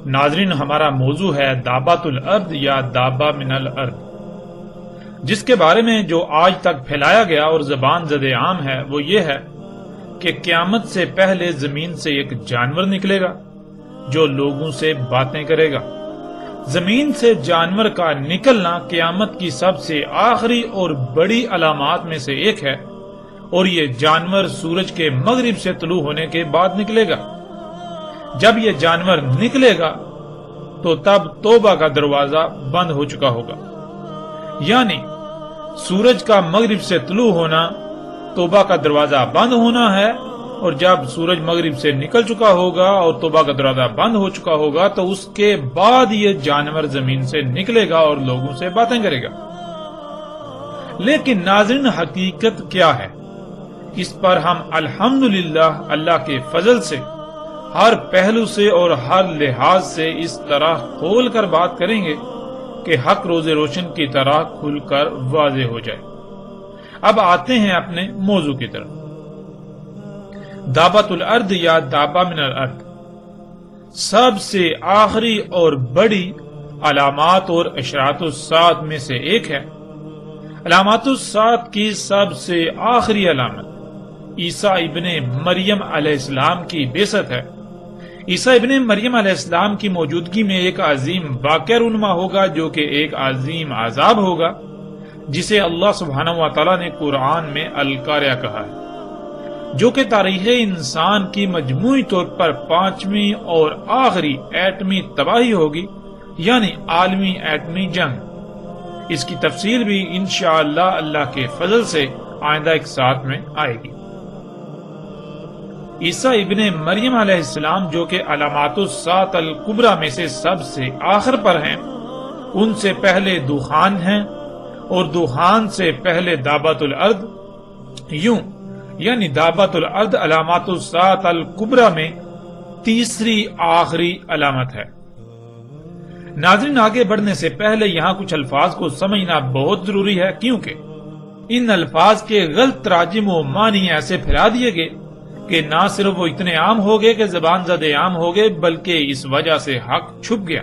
ناظرین، ہمارا موضوع ہے دابۃ الارض یا دابہ من الارض، جس کے بارے میں جو آج تک پھیلایا گیا اور زبان زد عام ہے وہ یہ ہے کہ قیامت سے پہلے زمین سے ایک جانور نکلے گا جو لوگوں سے باتیں کرے گا۔ زمین سے جانور کا نکلنا قیامت کی سب سے آخری اور بڑی علامات میں سے ایک ہے، اور یہ جانور سورج کے مغرب سے طلوع ہونے کے بعد نکلے گا۔ جب یہ جانور نکلے گا تو تب توبہ کا دروازہ بند ہو چکا ہوگا، یعنی سورج کا مغرب سے طلوع ہونا توبہ کا دروازہ بند ہونا ہے، اور جب سورج مغرب سے نکل چکا ہوگا اور توبہ کا دروازہ بند ہو چکا ہوگا تو اس کے بعد یہ جانور زمین سے نکلے گا اور لوگوں سے باتیں کرے گا۔ لیکن ناظرین، حقیقت کیا ہے؟ اس پر ہم الحمدللہ اللہ کے فضل سے ہر پہلو سے اور ہر لحاظ سے اس طرح کھول کر بات کریں گے کہ حق روز روشن کی طرح کھل کر واضح ہو جائے۔ اب آتے ہیں اپنے موضوع کی طرف۔ دابۃ الارض یا دابہ من الارض سب سے آخری اور بڑی علامات اور اشراط الساعۃ میں سے ایک ہے۔ علامات الساعۃ کی سب سے آخری علامت عیسیٰ ابن مریم علیہ السلام کی بعثت ہے۔ عیسیٰ ابن مریم علیہ السلام کی موجودگی میں ایک عظیم واقعہ رونما ہوگا جو کہ ایک عظیم عذاب ہوگا، جسے اللہ سبحانہ و تعالیٰ نے قرآن میں القاریہ کہا ہے، جو کہ تاریخ انسان کی مجموعی طور پر 5ویں اور آخری ایٹمی تباہی ہوگی، یعنی عالمی ایٹمی جنگ۔ اس کی تفصیل بھی انشاءاللہ اللہ کے فضل سے آئندہ ایک ساتھ میں آئے گی۔ عیسیٰ ابن مریم علیہ السلام جو کہ علامات الساعۃ الکبریٰ میں سے سب سے آخر پر ہیں، ان سے پہلے دخان ہیں، اور دخان سے پہلے دابۃ الارض، یوں یعنی دابۃ الارض علامات الساعۃ الکبریٰ میں تیسری آخری علامت ہے۔ ناظرین، آگے بڑھنے سے پہلے یہاں کچھ الفاظ کو سمجھنا بہت ضروری ہے، کیونکہ ان الفاظ کے غلط تراجم و معنی ایسے پھیلا دیے گئے کہ نہ صرف وہ اتنے عام ہو گئے کہ زبان زد عام ہو گئے، بلکہ اس وجہ سے حق چھپ گیا،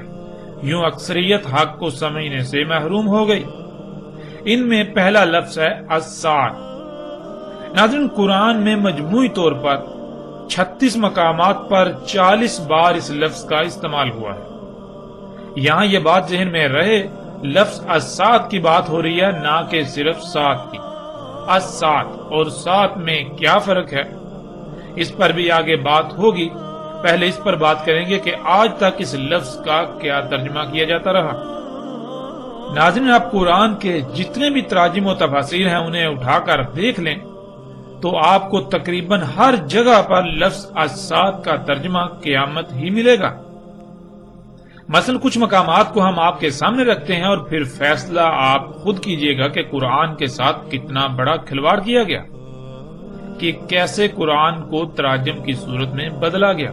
یوں اکثریت حق کو سمجھنے سے محروم ہو گئی۔ ان میں پہلا لفظ ہے الساعۃ۔ ناظرین، قرآن میں مجموعی طور پر 36 مقامات پر 40 بار اس لفظ کا استعمال ہوا ہے۔ یہاں یہ بات ذہن میں رہے، لفظ الساعۃ کی بات ہو رہی ہے، نہ کہ صرف سات کی۔ الساعۃ اور سات میں کیا فرق ہے، اس پر بھی آگے بات ہوگی۔ پہلے اس پر بات کریں گے کہ آج تک اس لفظ کا کیا ترجمہ کیا جاتا رہا۔ ناظرین، آپ قرآن کے جتنے بھی تراجم و تفاسیر ہیں انہیں اٹھا کر دیکھ لیں تو آپ کو تقریباً ہر جگہ پر لفظ الساعۃ کا ترجمہ قیامت ہی ملے گا۔ مثلا کچھ مقامات کو ہم آپ کے سامنے رکھتے ہیں اور پھر فیصلہ آپ خود کیجئے گا کہ قرآن کے ساتھ کتنا بڑا کھلواڑ کیا گیا، کہ کیسے قرآن کو تراجم کی صورت میں بدلا گیا۔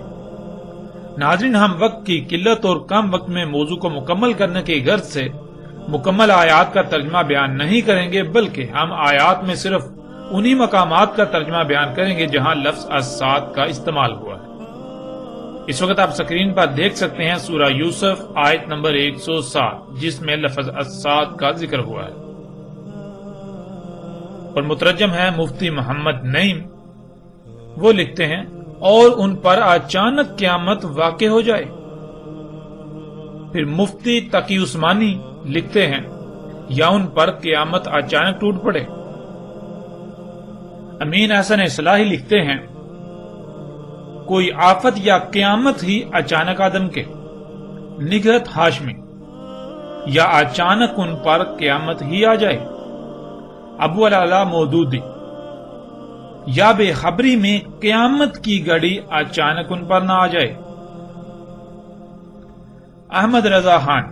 ناظرین، ہم وقت کی قلت اور کم وقت میں موضوع کو مکمل کرنے کی غرض سے مکمل آیات کا ترجمہ بیان نہیں کریں گے، بلکہ ہم آیات میں صرف انہی مقامات کا ترجمہ بیان کریں گے جہاں لفظ الساعۃ کا استعمال ہوا ہے۔ اس وقت آپ سکرین پر دیکھ سکتے ہیں سورہ یوسف آیت نمبر 107، جس میں لفظ الساعۃ کا ذکر ہوا ہے، اور مترجم ہے مفتی محمد نعیم۔ وہ لکھتے ہیں، اور ان پر اچانک قیامت واقع ہو جائے۔ پھر مفتی تقی عثمانی لکھتے ہیں، یا ان پر قیامت اچانک ٹوٹ پڑے۔ امین حسن اصلاحی لکھتے ہیں، کوئی آفت یا قیامت ہی اچانک آدم کے۔ نگہت ہاشمی، یا اچانک ان پر قیامت ہی آ جائے۔ ابو العلا مودودی، یا بے خبری میں قیامت کی گھڑی اچانک ان پر نہ آ جائے۔ احمد رضا خان،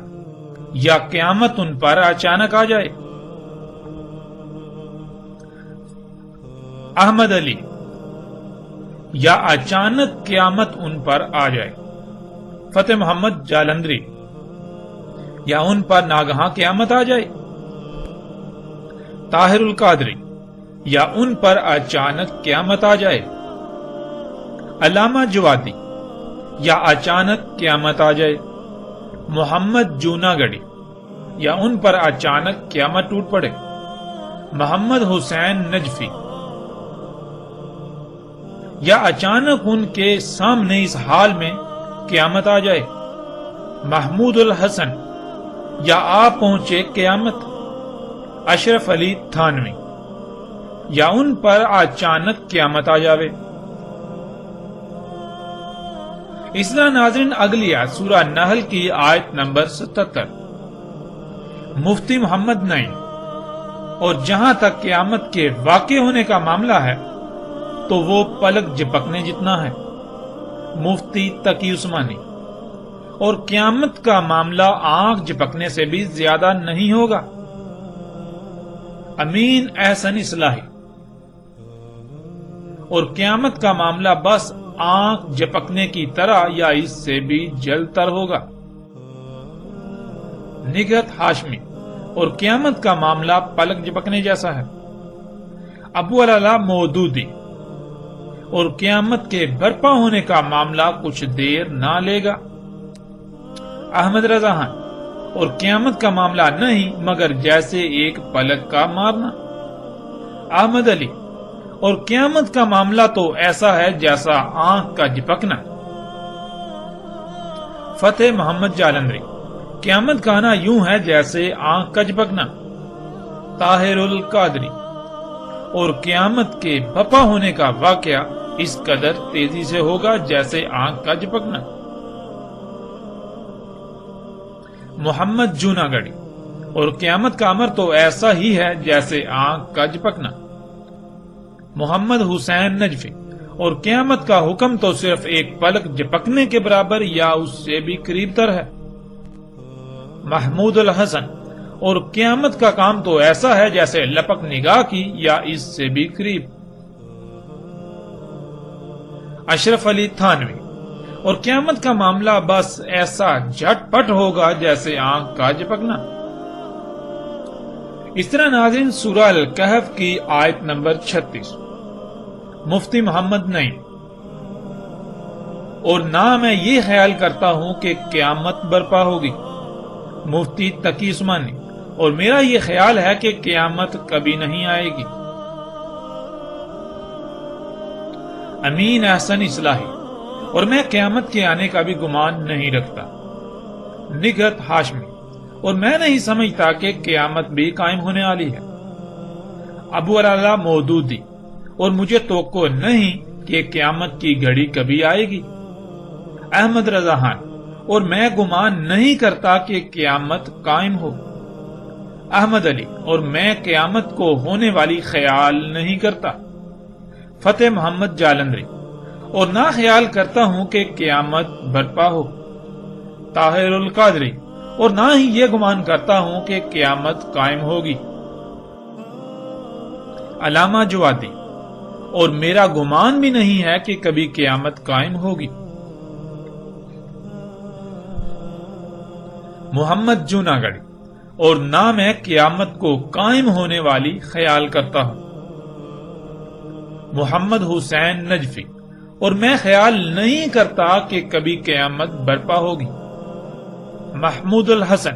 یا قیامت ان پر اچانک آ جائے۔ احمد علی، یا اچانک قیامت ان پر آ جائے۔ فتح محمد جالندری، یا ان پر ناگہاں قیامت آ جائے۔ طاہر القادری، یا ان پر اچانک قیامت آ جائے۔ علامہ جوادی، یا اچانک قیامت آ جائے، محمد جوناگڑھی، یا ان پر اچانک قیامت ٹوٹ پڑے، محمد حسین نجفی، یا اچانک ان کے سامنے اس حال میں قیامت آ جائے، محمود الحسن، یا آ پہنچے قیامت، اشرف علی تھانوی، یا ان پر اچانک قیامت آ جاوے۔ اس طرح ناظرین اگلی آیت سورہ نحل کی آیت نمبر 77، مفتی محمد نعیم، اور جہاں تک قیامت کے واقع ہونے کا معاملہ ہے تو وہ پلک جھپکنے جتنا ہے، مفتی تقی عثمانی، اور قیامت کا معاملہ آنکھ جھپکنے سے بھی زیادہ نہیں ہوگا، امین احسن اصلاحی، اور قیامت کا معاملہ بس آنکھ جھپکنے کی طرح یا اس سے بھی جلد تر ہوگا، نگہت ہاشمی، اور قیامت کا معاملہ پلک جھپکنے جیسا ہے، ابو العلا مودودی، اور قیامت کے برپا ہونے کا معاملہ کچھ دیر نہ لے گا، احمد رضا خان، اور قیامت کا معاملہ نہیں مگر جیسے ایک پلک کا مارنا، احمد علی، اور قیامت کا معاملہ تو ایسا ہے جیسا آنکھ کا جھپکنا، فتح محمد جالندری، قیامت کا آنا یوں ہے جیسے آنکھ کا جھپکنا، طاہر القادری، اور قیامت کے بپا ہونے کا واقعہ اس قدر تیزی سے ہوگا جیسے آنکھ کا جھپکنا، محمد جوناگڑھی، اور قیامت کا امر تو ایسا ہی ہے جیسے آنکھ کا جھپکنا، محمد حسین نجفی، اور قیامت کا حکم تو صرف ایک پلک جھپکنے کے برابر یا اس سے بھی قریب تر ہے، محمود الحسن، اور قیامت کا کام تو ایسا ہے جیسے لپک نگاہ کی یا اس سے بھی قریب، اشرف علی تھانوی، اور قیامت کا معاملہ بس ایسا جھٹ پٹ ہوگا جیسے آنکھ کا جھپکنا۔ اس طرح ناظرین سورہ الکہف کی آیت نمبر 36، مفتی محمد نعیم، اور نہ میں یہ خیال کرتا ہوں کہ قیامت برپا ہوگی، مفتی تقی عثمانی، اور میرا یہ خیال ہے کہ قیامت کبھی نہیں آئے گی، امین احسن اصلاحی، اور میں قیامت کے آنے کا بھی گمان نہیں رکھتا، نگہت ہاشمی، اور میں نہیں سمجھتا کہ قیامت بھی قائم ہونے والی ہے، ابو العلا مودودی، اور مجھے توقع نہیں کہ قیامت کی گھڑی کبھی آئے گی، احمد رضا خان، اور میں گمان نہیں کرتا کہ قیامت قائم ہو، احمد علی، اور میں قیامت کو ہونے والی خیال نہیں کرتا، فتح محمد جالندری، اور نہ خیال کرتا ہوں کہ قیامت برپا ہو، طاہر القادری، اور نہ ہی یہ گمان کرتا ہوں کہ قیامت قائم ہوگی، علامہ جوادی، اور میرا گمان بھی نہیں ہے کہ کبھی قیامت قائم ہوگی، محمد جوناگڑھی، اور نہ میں قیامت کو قائم ہونے والی خیال کرتا ہوں، محمد حسین نجفی، اور میں خیال نہیں کرتا کہ کبھی قیامت برپا ہوگی، محمود الحسن،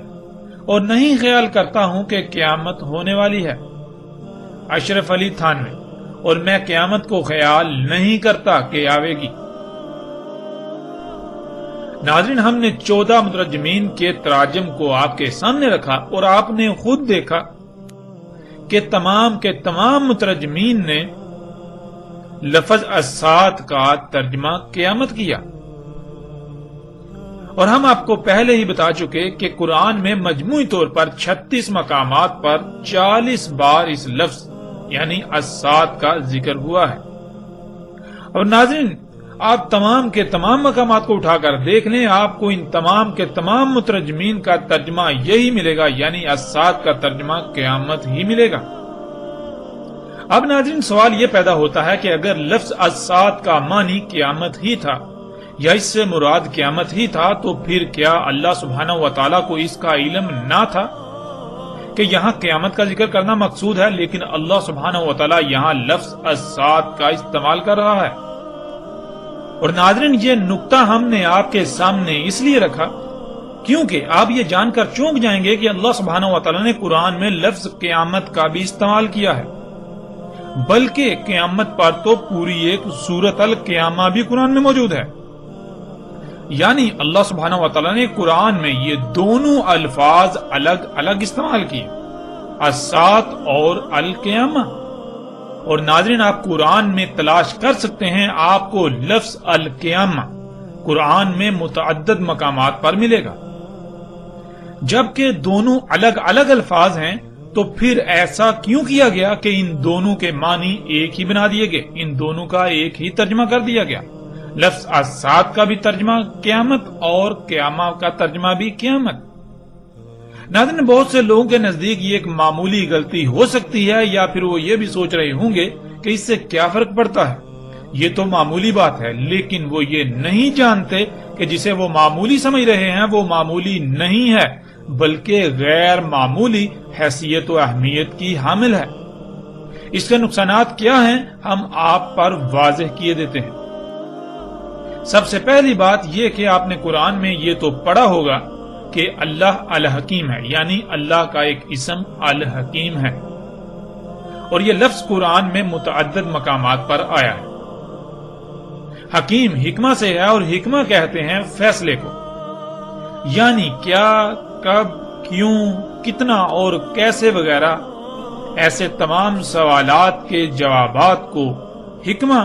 اور نہیں خیال کرتا ہوں کہ قیامت ہونے والی ہے، اشرف علی تھانوی، اور میں قیامت کو خیال نہیں کرتا کہ آئے گی۔ ناظرین ہم نے 14 مترجمین کے تراجم کو آپ کے سامنے رکھا اور آپ نے خود دیکھا کہ تمام کے تمام مترجمین نے لفظ الساعۃ کا ترجمہ قیامت کیا، اور ہم آپ کو پہلے ہی بتا چکے کہ قرآن میں مجموعی طور پر 36 مقامات پر 40 بار اس لفظ یعنی الساعۃ کا ذکر ہوا ہے۔ اور ناظرین آپ تمام کے تمام مقامات کو اٹھا کر دیکھ لیں، آپ کو ان تمام کے تمام مترجمین کا ترجمہ یہی ملے گا، یعنی الساعۃ کا ترجمہ قیامت ہی ملے گا۔ اب ناظرین سوال یہ پیدا ہوتا ہے کہ اگر لفظ الساعۃ کا معنی قیامت ہی تھا یا اس سے مراد قیامت ہی تھا تو پھر کیا اللہ سبحانہ و تعالیٰ کو اس کا علم نہ تھا کہ یہاں قیامت کا ذکر کرنا مقصود ہے، لیکن اللہ سبحانہ و تعالیٰ یہاں لفظ الساعۃ کا استعمال کر رہا ہے؟ اور ناظرین یہ نقطہ ہم نے آپ کے سامنے اس لیے رکھا کیونکہ آپ یہ جان کر چونک جائیں گے کہ اللہ سبحانہ و تعالیٰ نے قرآن میں لفظ قیامت کا بھی استعمال کیا ہے، بلکہ قیامت پر تو پوری ایک سورۃ القیامہ بھی قرآن میں موجود ہے۔ یعنی اللہ سبحانہ و تعالیٰ نے قرآن میں یہ دونوں الفاظ الگ الگ استعمال کیے، الساعۃ اور القیامہ۔ اور ناظرین آپ قرآن میں تلاش کر سکتے ہیں، آپ کو لفظ القیامہ قرآن میں متعدد مقامات پر ملے گا۔ جبکہ دونوں الگ الگ الفاظ ہیں تو پھر ایسا کیوں کیا گیا کہ ان دونوں کے معنی ایک ہی بنا دیے گئے، ان دونوں کا ایک ہی ترجمہ کر دیا گیا؟ لفظ الساعۃ کا بھی ترجمہ قیامت اور قیامہ کا ترجمہ بھی قیامت۔ ناظرین بہت سے لوگوں کے نزدیک یہ ایک معمولی غلطی ہو سکتی ہے، یا پھر وہ یہ بھی سوچ رہے ہوں گے کہ اس سے کیا فرق پڑتا ہے، یہ تو معمولی بات ہے، لیکن وہ یہ نہیں جانتے کہ جسے وہ معمولی سمجھ رہے ہیں وہ معمولی نہیں ہے بلکہ غیر معمولی حیثیت و اہمیت کی حامل ہے۔ اس کے نقصانات کیا ہیں ہم آپ پر واضح کیے دیتے ہیں۔ سب سے پہلی بات یہ کہ آپ نے قرآن میں یہ تو پڑھا ہوگا کہ اللہ الحکیم ہے، یعنی اللہ کا ایک اسم الحکیم ہے، اور یہ لفظ قرآن میں متعدد مقامات پر آیا ہے۔ حکیم حکمہ سے ہے، اور حکمہ کہتے ہیں فیصلے کو، یعنی کیا، کب، کیوں، کتنا اور کیسے وغیرہ ایسے تمام سوالات کے جوابات کو حکمہ،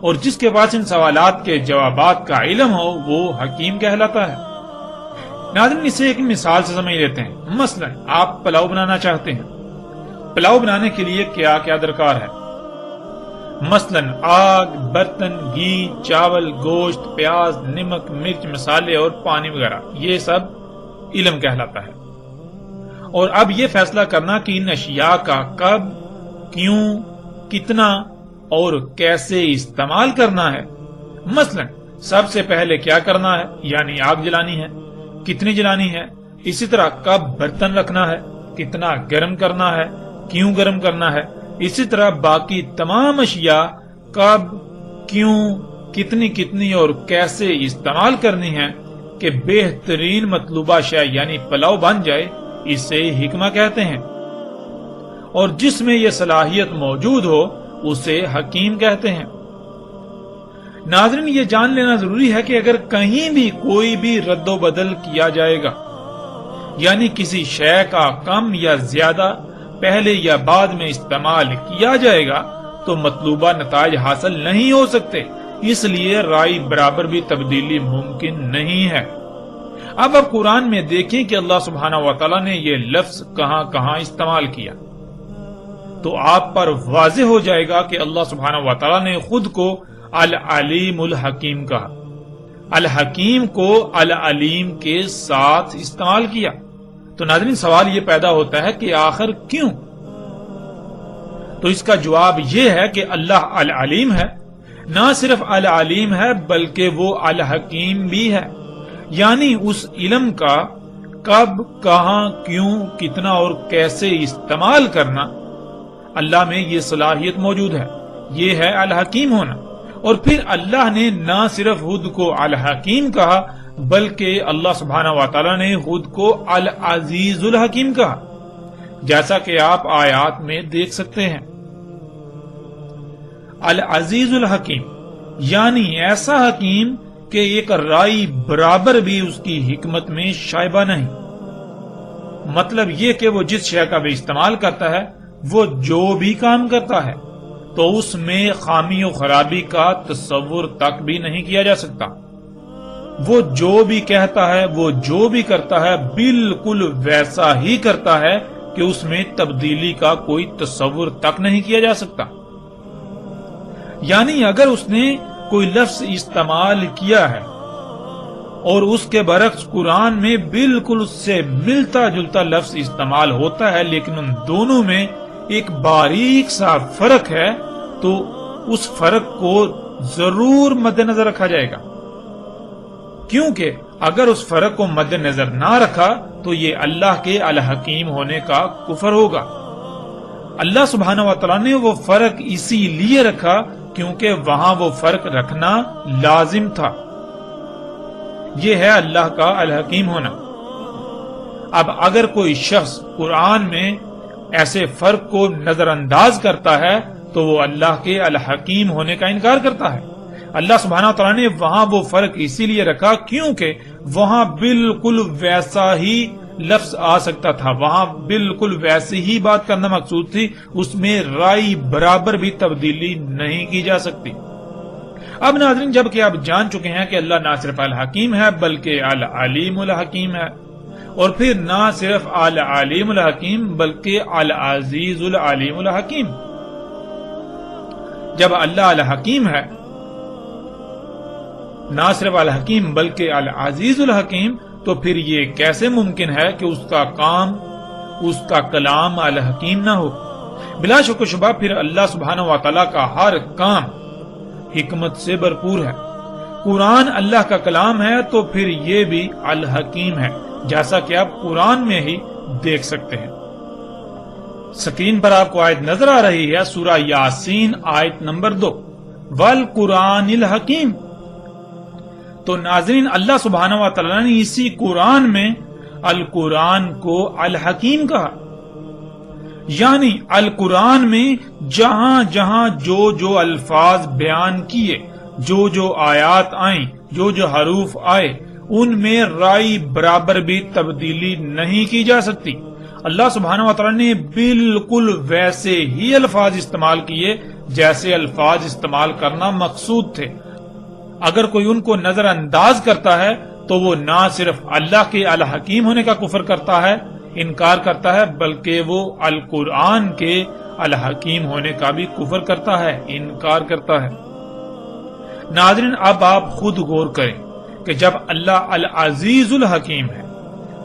اور جس کے پاس ان سوالات کے جوابات کا علم ہو وہ حکیم کہلاتا ہے۔ ناظرین اسے ایک مثال سے سمجھ لیتے ہیں۔ مثلا آپ پلاؤ بنانا چاہتے ہیں، پلاؤ بنانے کے لیے کیا کیا درکار ہے؟ مثلا آگ، برتن، گھی، چاول، گوشت، پیاز، نمک، مرچ، مسالے اور پانی وغیرہ، یہ سب علم کہلاتا ہے۔ اور اب یہ فیصلہ کرنا کہ ان اشیاء کا کب، کیوں، کتنا اور کیسے استعمال کرنا ہے۔ مثلا سب سے پہلے کیا کرنا ہے، یعنی آگ جلانی ہے، کتنی جلانی ہے، اسی طرح کب برتن رکھنا ہے، کتنا گرم کرنا ہے، کیوں گرم کرنا ہے، اسی طرح باقی تمام اشیاء کب، کیوں، کتنی کتنی اور کیسے استعمال کرنی ہے کہ بہترین مطلوبہ شے یعنی پلاؤ بن جائے، اسے حکمہ کہتے ہیں۔ اور جس میں یہ صلاحیت موجود ہو اسے حکیم کہتے ہیں۔ ناظرین یہ جان لینا ضروری ہے کہ اگر کہیں بھی کوئی بھی رد و بدل کیا جائے گا، یعنی کسی شے کا کم یا زیادہ پہلے یا بعد میں استعمال کیا جائے گا تو مطلوبہ نتائج حاصل نہیں ہو سکتے، اس لیے رائے برابر بھی تبدیلی ممکن نہیں ہے۔ اب قرآن میں دیکھیں کہ اللہ سبحانہ و تعالیٰ نے یہ لفظ کہاں کہاں استعمال کیا، تو آپ پر واضح ہو جائے گا کہ اللہ سبحانہ و تعالیٰ نے خود کو العلیم الحکیم کہا، الحکیم کو العلیم کے ساتھ استعمال کیا۔ تو ناظرین سوال یہ پیدا ہوتا ہے کہ آخر کیوں؟ تو اس کا جواب یہ ہے کہ اللہ العلیم ہے، نہ صرف العلیم ہے بلکہ وہ الحکیم بھی ہے، یعنی اس علم کا کب، کہاں، کیوں، کتنا اور کیسے استعمال کرنا اللہ میں یہ صلاحیت موجود ہے، یہ ہے الحکیم ہونا۔ اور پھر اللہ نے نہ صرف خود کو الحکیم کہا بلکہ اللہ سبحانہ و تعالیٰ نے خود کو العزیز الحکیم کہا، جیسا کہ آپ آیات میں دیکھ سکتے ہیں۔ العزیز الحکیم یعنی ایسا حکیم کہ ایک رائی برابر بھی اس کی حکمت میں شائبہ نہیں۔ مطلب یہ کہ وہ جس شے کا بھی استعمال کرتا ہے، وہ جو بھی کام کرتا ہے تو اس میں خامی و خرابی کا تصور تک بھی نہیں کیا جا سکتا۔ وہ جو بھی کہتا ہے، وہ جو بھی کرتا ہے بالکل ویسا ہی کرتا ہے کہ اس میں تبدیلی کا کوئی تصور تک نہیں کیا جا سکتا۔ یعنی اگر اس نے کوئی لفظ استعمال کیا ہے اور اس کے برعکس قرآن میں بالکل اس سے ملتا جلتا لفظ استعمال ہوتا ہے لیکن ان دونوں میں ایک باریک سا فرق ہے، تو اس فرق کو ضرور مد نظر رکھا جائے گا، کیونکہ اگر اس فرق کو مد نظر نہ رکھا تو یہ اللہ کے الحکیم ہونے کا کفر ہوگا۔ اللہ سبحانہ و تعالیٰ نے وہ فرق اسی لیے رکھا کیونکہ وہاں وہ فرق رکھنا لازم تھا۔ یہ ہے اللہ کا الحکیم ہونا۔ اب اگر کوئی شخص قرآن میں ایسے فرق کو نظر انداز کرتا ہے تو وہ اللہ کے الحکیم ہونے کا انکار کرتا ہے۔ اللہ سبحانہ وتعالیٰ نے وہاں وہ فرق اسی لیے رکھا کیونکہ وہاں بالکل ویسا ہی لفظ آ سکتا تھا، وہاں بالکل ویسی ہی بات کرنا مقصود تھی، اس میں رائی برابر بھی تبدیلی نہیں کی جا سکتی۔ اب ناظرین، جب کہ آپ جان چکے ہیں کہ اللہ نہ صرف الحکیم ہے بلکہ العلیم الحکیم ہے، اور پھر نہ صرف العلیم الحکیم بلکہ العزیز العلیم الحکیم، جب اللہ الحکیم ہے، نہ صرف الحکیم بلکہ العزیز الحکیم، تو پھر یہ کیسے ممکن ہے کہ اس کا کام، اس کا کلام الحکیم نہ ہو؟ بلا شک و شبہ پھر اللہ سبحانہ و تعالیٰ کا ہر کام حکمت سے بھرپور ہے۔ قرآن اللہ کا کلام ہے تو پھر یہ بھی الحکیم ہے، جیسا کہ آپ قرآن میں ہی دیکھ سکتے ہیں۔ سکرین پر آپ کو آیت نظر آ رہی ہے، سورہ یاسین آیت نمبر 2، والقرآن الحکیم۔ تو ناظرین، اللہ سبحانہ و تعالیٰ نے اسی قرآن میں القرآن کو الحکیم کہا، یعنی القرآن میں جہاں جہاں جو جو الفاظ بیان کیے، جو جو آیات آئیں، جو جو حروف آئے، ان میں رائی برابر بھی تبدیلی نہیں کی جا سکتی۔ اللہ سبحانہ و تعالیٰ نے بالکل ویسے ہی الفاظ استعمال کیے جیسے الفاظ استعمال کرنا مقصود تھے۔ اگر کوئی ان کو نظر انداز کرتا ہے تو وہ نہ صرف اللہ کے الحکیم ہونے کا کفر کرتا ہے، انکار کرتا ہے، بلکہ وہ القرآن کے الحکیم ہونے کا بھی کفر کرتا ہے، انکار کرتا ہے۔ ناظرین، اب آپ خود غور کریں کہ جب اللہ العزیز الحکیم ہے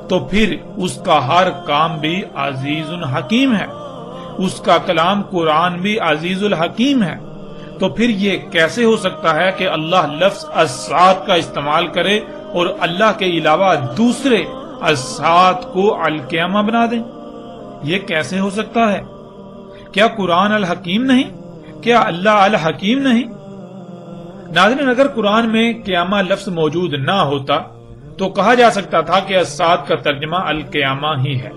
تو پھر اس کا ہر کام بھی عزیز الحکیم ہے، اس کا کلام قرآن بھی عزیز الحکیم ہے، تو پھر یہ کیسے ہو سکتا ہے کہ اللہ لفظ الساعت کا استعمال کرے اور اللہ کے علاوہ دوسرے الساعت کو القیامہ بنا دیں؟ یہ کیسے ہو سکتا ہے؟ کیا قرآن الحکیم نہیں؟ کیا اللہ الحکیم نہیں؟ ناظرین، اگر قرآن میں قیامہ لفظ موجود نہ ہوتا تو کہا جا سکتا تھا کہ الساعت کا ترجمہ القیامہ ہی ہے،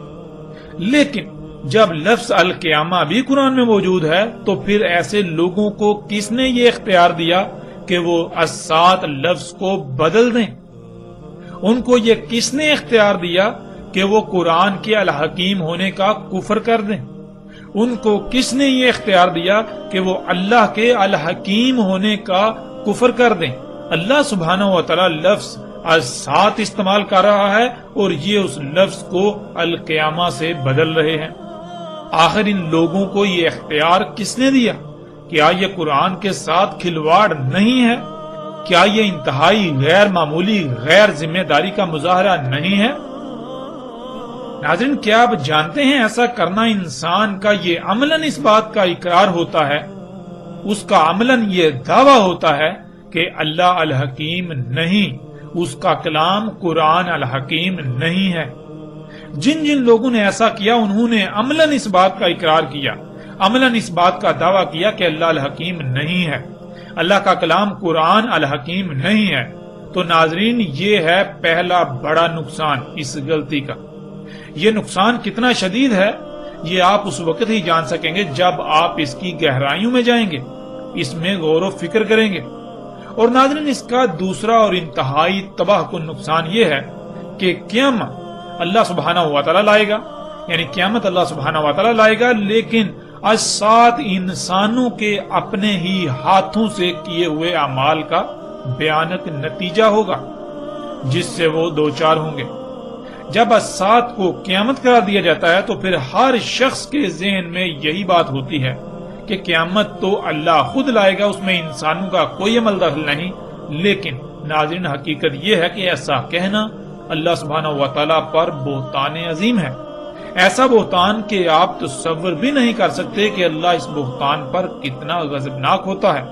لیکن جب لفظ القیامہ بھی قرآن میں موجود ہے تو پھر ایسے لوگوں کو کس نے یہ اختیار دیا کہ وہ الساعت لفظ کو بدل دیں؟ ان کو یہ کس نے اختیار دیا کہ وہ قرآن کے الحکیم ہونے کا کفر کر دیں؟ ان کو کس نے یہ اختیار دیا کہ وہ اللہ کے الحکیم ہونے کا کفر کر دیں؟ اللہ سبحانہ و تعالی لفظ الساعت استعمال کر رہا ہے اور یہ اس لفظ کو القیامہ سے بدل رہے ہیں۔ آخر ان لوگوں کو یہ اختیار کس نے دیا؟ کیا یہ قرآن کے ساتھ کھلواڑ نہیں ہے؟ کیا یہ انتہائی غیر معمولی غیر ذمہ داری کا مظاہرہ نہیں ہے؟ ناظرین، کیا آپ جانتے ہیں ایسا کرنا انسان کا یہ عملاً اس بات کا اقرار ہوتا ہے، اس کا عملاً یہ دعویٰ ہوتا ہے کہ اللہ الحکیم نہیں، اس کا کلام قرآن الحکیم نہیں ہے۔ جن جن لوگوں نے ایسا کیا انہوں نے عملاً اس بات کا اقرار کیا، عملاً اس بات کا دعویٰ کیا کہ اللہ الحکیم نہیں ہے، اللہ کا کلام قرآن الحکیم نہیں ہے۔ تو ناظرین، یہ ہے پہلا بڑا نقصان اس غلطی کا۔ یہ نقصان کتنا شدید ہے یہ آپ اس وقت ہی جان سکیں گے جب آپ اس کی گہرائیوں میں جائیں گے، اس میں غور و فکر کریں گے۔ اور ناظرین، اس کا دوسرا اور انتہائی تباہ کن نقصان یہ ہے کہ قیامت اللہ سبحانہ و تعالیٰ لائے گا، یعنی قیامت اللہ سبحانہ و تعالیٰ لائے گا، لیکن الساعت انسانوں کے اپنے ہی ہاتھوں سے کیے ہوئے اعمال کا بیانک نتیجہ ہوگا جس سے وہ دوچار ہوں گے۔ جب الساعت کو قیامت قرار دیا جاتا ہے تو پھر ہر شخص کے ذہن میں یہی بات ہوتی ہے کہ قیامت تو اللہ خود لائے گا، اس میں انسانوں کا کوئی عمل دخل نہیں۔ لیکن ناظرین، حقیقت یہ ہے کہ ایسا کہنا اللہ سبحانہ و تعالیٰ پر بہتان عظیم ہے، ایسا بہتان کہ آپ تصور بھی نہیں کر سکتے کہ اللہ اس بہتان پر کتنا غضبناک ہوتا ہے،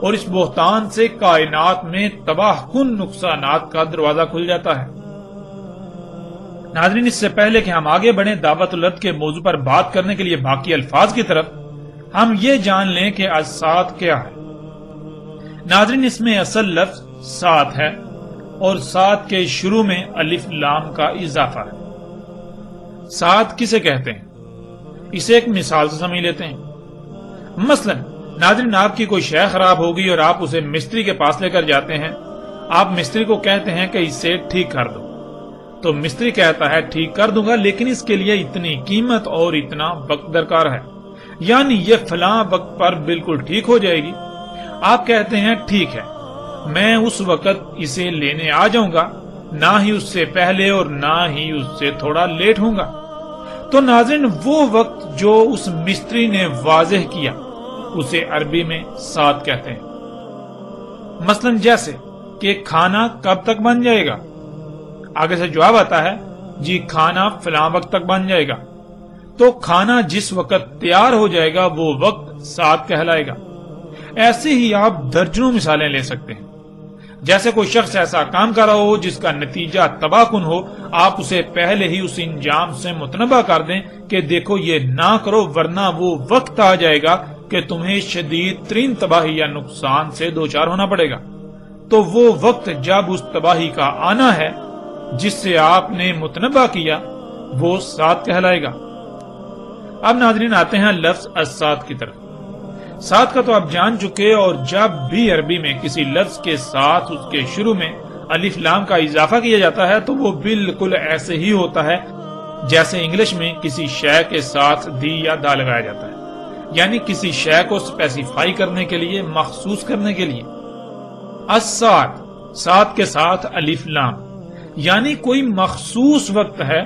اور اس بہتان سے کائنات میں تباہ کن نقصانات کا دروازہ کھل جاتا ہے۔ ناظرین، اس سے پہلے کہ ہم آگے بڑھیں دعوت الارض کے موضوع پر بات کرنے کے لیے باقی الفاظ کی طرف، ہم یہ جان لیں کہ الساعت کیا ہے۔ ناظرین اس میں اصل لفظ سات ہے اور سات کے شروع میں الف لام کا اضافہ ہے۔ سات کسے کہتے ہیں اسے ایک مثال سے سمجھ لیتے ہیں۔ مثلا ناظرین آپ کی کوئی شے خراب ہوگی اور آپ اسے مستری کے پاس لے کر جاتے ہیں۔ آپ مستری کو کہتے ہیں کہ اسے ٹھیک کر دو، تو مستری کہتا ہے ٹھیک کر دوں گا لیکن اس کے لیے اتنی قیمت اور اتنا وقت درکار ہے، یعنی یہ فلاں وقت پر بالکل ٹھیک ہو جائے گی۔ آپ کہتے ہیں ٹھیک ہے، میں اس وقت اسے لینے آ جاؤں گا، نہ ہی اس سے پہلے اور نہ ہی اس سے تھوڑا لیٹ ہوں گا۔ تو ناظرین وہ وقت جو اس مستری نے واضح کیا اسے عربی میں سات کہتے ہیں۔ مثلا جیسے کہ کھانا کب تک بن جائے گا، آگے سے جواب آتا ہے جی کھانا فلاں وقت تک بن جائے گا، تو کھانا جس وقت تیار ہو جائے گا وہ وقت سات کہلائے گا۔ ایسے ہی آپ درجنوں مثالیں لے سکتے ہیں۔ جیسے کوئی شخص ایسا کام کر رہا ہو جس کا نتیجہ تباہ کن ہو، آپ اسے پہلے ہی اس انجام سے متنبہ کر دیں کہ دیکھو یہ نہ کرو ورنہ وہ وقت آ جائے گا کہ تمہیں شدید ترین تباہی یا نقصان سے دوچار ہونا پڑے گا۔ تو وہ وقت جب اس تباہی کا آنا ہے جس سے آپ نے متنبہ کیا وہ سات کہلائے گا۔ اب ناظرین آتے ہیں لفظ السات کی طرف۔ سات کا تو آپ جان چکے، اور جب بھی عربی میں کسی لفظ کے ساتھ اس کے شروع میں الف لام کا اضافہ کیا جاتا ہے تو وہ بالکل ایسے ہی ہوتا ہے جیسے انگلش میں کسی شے کے ساتھ دی یا دا لگایا جاتا ہے، یعنی کسی شے کو اسپیسیفائی کرنے کے لیے، مخصوص کرنے کے لیے۔ السات، سات کے ساتھ الف لام، یعنی کوئی مخصوص وقت ہے